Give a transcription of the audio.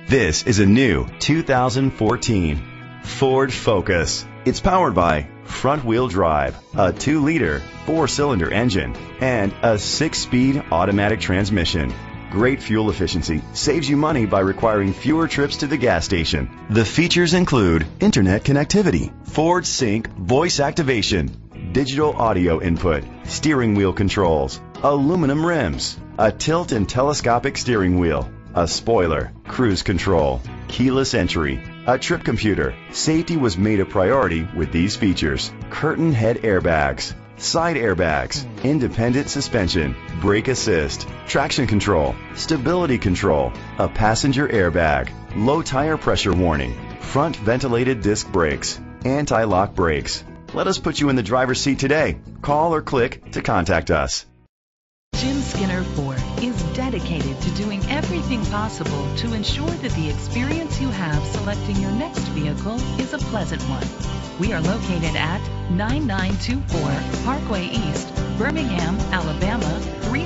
This is a new 2014 Ford Focus. It's powered by front-wheel drive, a 2-liter, 4-cylinder engine, and a 6-speed automatic transmission. Great fuel efficiency saves you money by requiring fewer trips to the gas station. The features include internet connectivity, Ford Sync voice activation, digital audio input, steering wheel controls, aluminum rims, a tilt and telescopic steering wheel, a spoiler, cruise control, keyless entry, a trip computer. Safety was made a priority with these features: curtain head airbags, side airbags, independent suspension, brake assist, traction control, stability control, a passenger airbag, low tire pressure warning, front ventilated disc brakes, anti-lock brakes. Let us put you in the driver's seat today. Call or click to contact us. Jim Skinner Ford is dedicated to doing everything possible to ensure that the experience you have selecting your next vehicle is a pleasant one. We are located at 9924 Parkway East, Birmingham, Alabama 3